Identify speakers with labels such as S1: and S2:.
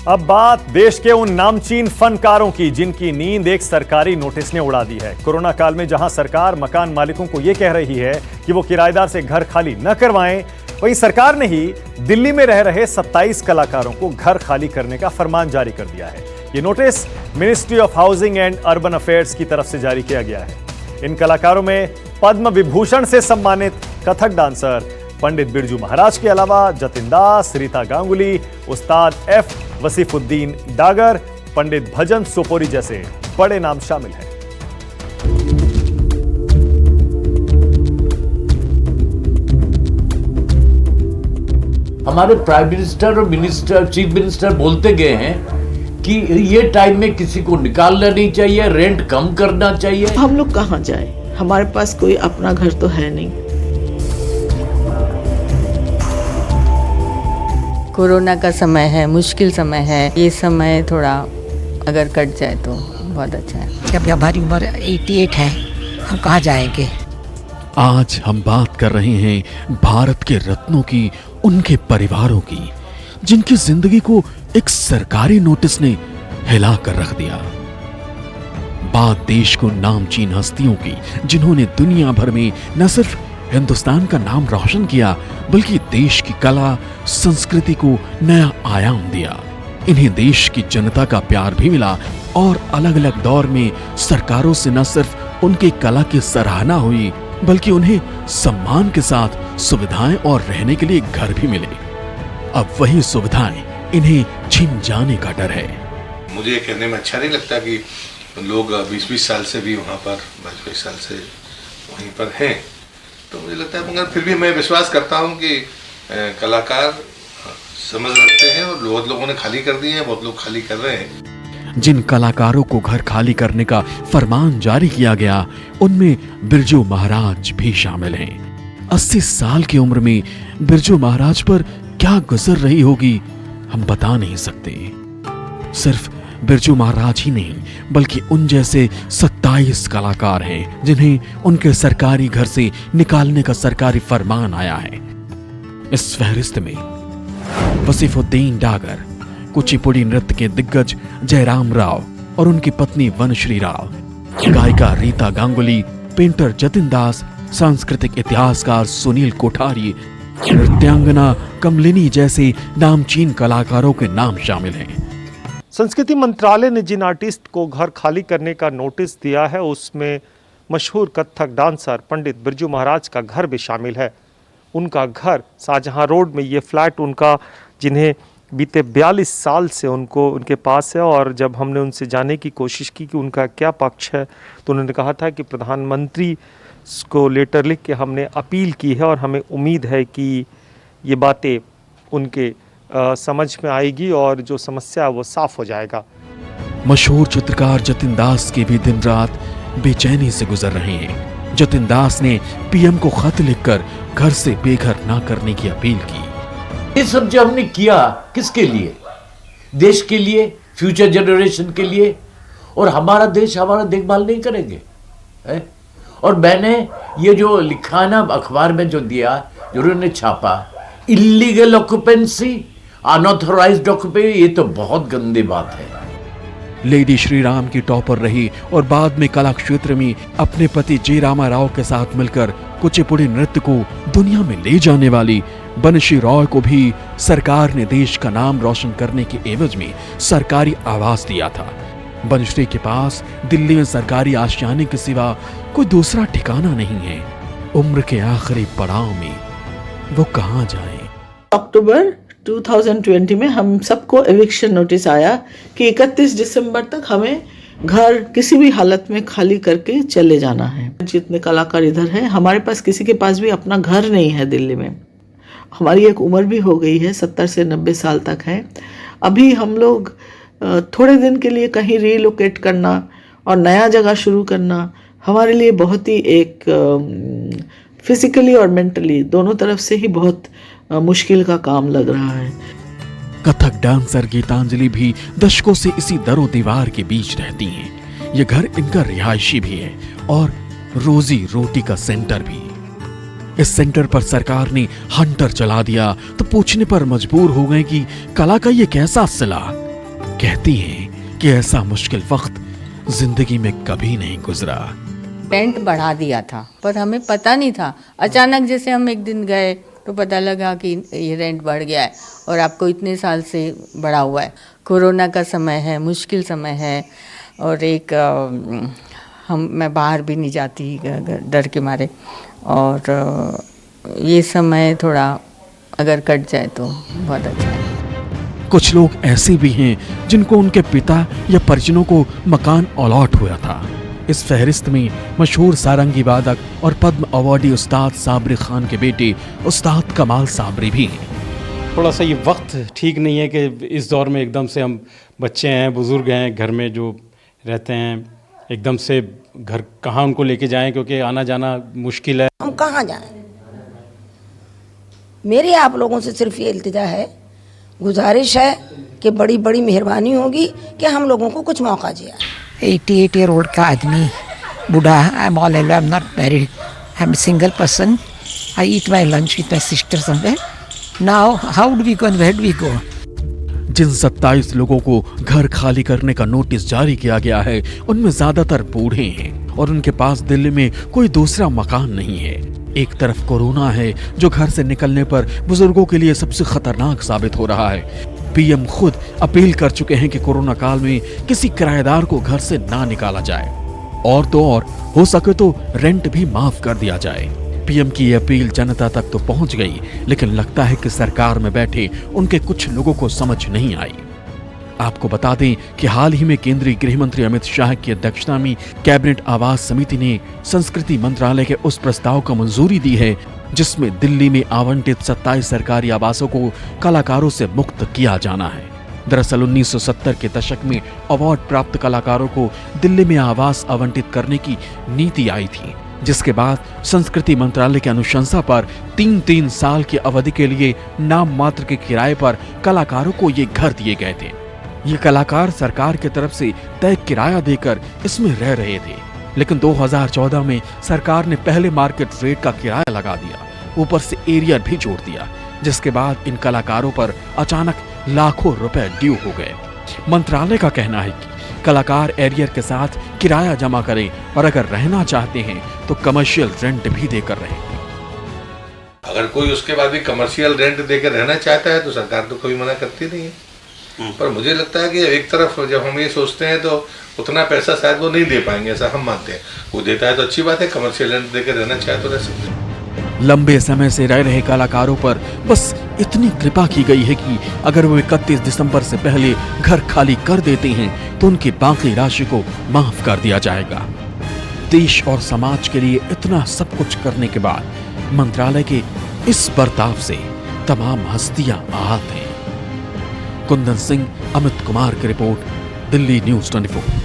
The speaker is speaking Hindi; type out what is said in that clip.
S1: अब बात देश के उन नामचीन फनकारों की जिनकी नींद एक सरकारी नोटिस ने उड़ा दी है। कोरोना काल में जहां सरकार मकान मालिकों को यह कह रही है कि वो किराएदार से घर खाली न करवाएं, वहीं सरकार ने ही दिल्ली में रह रहे 27 कलाकारों को घर खाली करने का फरमान जारी कर दिया है। ये notice ministry of housing and urban affairs की तरफ से जारी किया गया है। इन कलाकारों में पद्म विभूषण से सम्मानित कथक डांसर पंडित बिरजू महाराज के अलावा जतिन दास, रीता गांगुली, उस्ताद एफ वसीफुद्दीन डागर, पंडित भजन सोपोरी जैसे बड़े नाम शामिल हैं।
S2: हमारे प्राइम मिनिस्टर और मिनिस्टर, चीफ मिनिस्टर बोलते गए हैं कि ये टाइम में किसी को निकालना नहीं चाहिए, रेंट कम करना चाहिए।
S3: हम लोग कहाँ जाए, हमारे पास कोई अपना घर तो है नहीं।
S4: कोरोना का समय है, मुश्किल समय है, ये समय थोड़ा अगर कट जाए तो बहुत अच्छा है।
S5: जब हमारी उम्र 88 है, हम कहाँ जाएंगे।
S6: आज हम बात कर रहे हैं भारत के रत्नों की, उनके परिवारों की, जिनकी जिंदगी को एक सरकारी नोटिस ने हिला कर रख दिया। बात देश को नामचीन हस्तियों की, जिन्होंने दुनिया भर में न सिर्फ हिंदुस्तान का नाम रोशन किया बल्कि देश की कला संस्कृति को नया आयाम दिया। इन्हें देश की जनता का प्यार भी मिला और अलग अलग दौर में सरकारों से न सिर्फ उनकी कला की सराहना हुई बल्कि उन्हें सम्मान के साथ सुविधाएं और रहने के लिए घर भी मिले। अब वही सुविधाएं इन्हें छिन जाने का डर है।
S7: मुझे ये कहने में अच्छा नहीं लगता कि लोग 20-20 साल से भी वहाँ पर 22 साल से वहीं पर हैं, तो मुझे लगता है, मगर फिर भी मैं विश्वास करता हूँ कि कलाकार समझ रखते हैं और बहुत लोगों ने खाली कर दिए हैं, बहुत लोग खाली कर रहे हैं।
S6: जिन कलाकारों को घर खाली करने का फरमान जारी किया गया उनमें बिरजू महाराज भी शामिल हैं। 80 साल की उम्र में बिरजू महाराज पर क्या गुजर रही होगी हम बता नहीं सकते। सिर्फ बिरजू महाराज ही नहीं बल्कि उन जैसे 27 कलाकार हैं जिन्हें उनके सरकारी घर से निकालने का सरकारी फरमान आया है। इस फहरिस्त में वसीफुद्दीन डागर, कुचिपुड़ी नृत्य के दिग्गज जयराम राव और उनकी पत्नी वनश्री राव, गायिका रीता गांगुली, पेंटर जतिन दास, सांस्कृतिक इतिहासकार सुनील कोठारी, नृत्यांगना कमलिनी जैसे नामचीन कलाकारों के नाम शामिल हैं।
S8: संस्कृति मंत्रालय ने जिन आर्टिस्ट को घर खाली करने का नोटिस दिया है उसमें मशहूर कथक डांसर पंडित बिरजू महाराज का घर भी शामिल है। उनका घर शाहजहां रोड में, ये फ्लैट उनका, जिन्हें बीते 42 साल से उनके पास है। और जब हमने उनसे जानने की कोशिश की कि उनका क्या पक्ष है तो उन्होंने कहा था कि प्रधानमंत्री को लेटर लिख के हमने अपील की है और हमें उम्मीद है कि ये बातें उनके समझ में आएगी और जो समस्या है वो साफ हो जाएगा।
S6: मशहूर चित्रकार जतिन दास के भी दिन रात बेचैनी से गुजर रहे हैं। जतिन दास ने पीएम को खत लिखकर घर से बेघर ना करने की अपील की।
S2: ये सब जो हमने किया किसके लिए? देश के लिए, फ्यूचर जनरेशन के लिए। और हमारा देश हमारा देखभाल नहीं करेंगे है? और मैंने ये जो लिखा ना अखबार में जो दिया, जो उन्होंने छापा, इलीगल ऑक्यूपेंसी, अनऑथराइज्ड ऑक्यूपेंसी, ये तो बहुत गंदी बात है।
S6: लेडी श्रीराम की टॉपर रही और बाद में कला क्षेत्र में अपने पति जे रामा राव के साथ मिलकर कुचिपुड़ी नृत्य को दुनिया में ले जाने वाली बनशी रॉय को भी सरकार ने देश का नाम रोशन करने के एवज में सरकारी आवास दिया था। बनश्री के पास दिल्ली में सरकारी आशियाने के सिवा कोई दूसरा ठिकाना नहीं है। उम्र के आखिरी पड़ाव में वो कहाँ जाए।
S3: अक्टूबर 2020 में हम सबको एविक्शन नोटिस आया कि 31 दिसंबर तक हमें घर किसी भी हालत में खाली करके चले जाना है। जितने कलाकार इधर हैं, हमारे पास किसी के पास भी अपना घर नहीं है दिल्ली में। हमारी एक उम्र भी हो गई है, 70 से 90 साल तक है। अभी हम लोग थोड़े दिन के लिए कहीं रीलोकेट करना और नया जगह शुरू करना हमारे लिए बहुत ही एक फिजिकली और मेंटली दोनों तरफ से ही बहुत मुश्किल का काम लग रहा है।
S6: कथक डांसर गीतांजलि भी दशकों से इसी दरो दीवार के बीच रहती हैं। ये घर इनका रिहायशी भी है और रोजी रोटी का सेंटर भी। इस सेंटर पर सरकार ने हंटर चला दिया तो पूछने पर मजबूर हो गए कि कला का ये कैसा सिला। कहती हैं कि ऐसा मुश्किल वक्त जिंदगी में कभी नहीं गुजरा।
S4: रेंट बढ़ा दिया था पर हमें पता नहीं था। अचानक जैसे हम एक दिन गए तो पता लगा कि ये रेंट बढ़ गया है और आपको इतने साल से बढ़ा हुआ है। कोरोना का समय है, मुश्किल समय है और मैं बाहर भी नहीं जाती डर के मारे, और ये समय थोड़ा अगर कट जाए तो बहुत अच्छा है।
S6: कुछ लोग ऐसे भी हैं जिनको उनके पिता या परिजनों को मकान अलॉट हुआ था। इस फहरिस्त में मशहूर सारंगी वादक और पद्म अवार्डी उस्ताद साबरी खान के बेटे उस्ताद कमाल साबरी भी हैं।
S9: थोड़ा सा ये वक्त ठीक नहीं है कि इस दौर में एकदम से हम बच्चे हैं, बुजुर्ग हैं, घर में जो रहते हैं, एकदम से घर कहाँ उनको लेके जाएं, क्योंकि आना जाना मुश्किल है।
S5: हम कहाँ जाएं? मेरी आप लोगों से सिर्फ ये इल्तिजा है, गुजारिश है कि बड़ी बड़ी मेहरबानी होगी कि हम लोगों को कुछ मौका दिया।
S10: 88-year-old का आदमी बूढ़ा, I am all alone, I am not married, I am single person, I eat my lunch with my sister somewhere, now how do we go and where do we go?
S6: जिन 27 लोगों को घर खाली करने का नोटिस जारी किया गया है उनमें ज्यादातर बूढ़े हैं और उनके पास दिल्ली में कोई दूसरा मकान नहीं है। एक तरफ कोरोना है जो घर से निकलने पर बुजुर्गों के लिए सबसे खतरनाक साबित हो रहा है। पीएम खुद अपील कर चुके हैं कि कोरोना काल में किसी किराएदार को घर से ना निकाला जाए और तो और हो सके तो रेंट भी माफ कर दिया जाए। पीएम की यह अपील जनता तक तो पहुंच गई, लेकिन लगता है कि सरकार में बैठे उनके कुछ लोगों को समझ नहीं आई। आपको बता दें कि हाल ही में केंद्रीय गृह मंत्री अमित शाह की अध्यक्षता में कैबिनेट आवास समिति ने संस्कृति मंत्रालय के उस प्रस्ताव को मंजूरी दी है जिसमें दिल्ली में आवंटित 27 सरकारी आवासों को कलाकारों से मुक्त किया जाना है। दरअसल 1970 के दशक में अवार्ड प्राप्त कलाकारों को दिल्ली में आवास आवंटित करने की नीति आई थी, जिसके बाद संस्कृति मंत्रालय की अनुशंसा पर 3-3 साल की अवधि के लिए नाम मात्र के किराए पर कलाकारों को ये घर दिए गए थे। ये कलाकार सरकार की तरफ से तय किराया देकर इसमें रह रहे थे, लेकिन 2014 में सरकार ने पहले मार्केट रेट का किराया लगा दिया, ऊपर से एरियर भी जोड़ दिया, जिसके बाद इन कलाकारों पर अचानक लाखों रुपए ड्यू हो गए। मंत्रालय का कहना है कि कलाकार एरियर के साथ किराया जमा करें और अगर रहना चाहते हैं तो कमर्शियल रेंट भी देकर रहें।
S7: अगर कोई उसके बाद भी कमर्शियल रेंट देकर रहना चाहता है तो सरकार तो कभी मना करती नहीं है। पर मुझे लगता है कि एक तरफ जब हम ये सोचते हैं तो उतना पैसा शायद वो नहीं दे पाएंगे, ऐसा हम मानते हैं। वो देता है तो अच्छी बात है, कमर्शियल रेंट देकर रहना चाहे तो रह सकते हैं।
S6: लंबे समय से रह रहे कलाकारों पर बस इतनी कृपा की गई है कि अगर वो 31 दिसंबर से पहले घर खाली कर देते हैं तो उनकी बाकी राशि को माफ कर दिया जाएगा। देश और समाज के लिए इतना सब कुछ करने के बाद मंत्रालय के इस बर्ताव से तमाम हस्तियां आहत हैं। कुंदन सिंह, अमित कुमार की रिपोर्ट, दिल्ली न्यूज़ 24।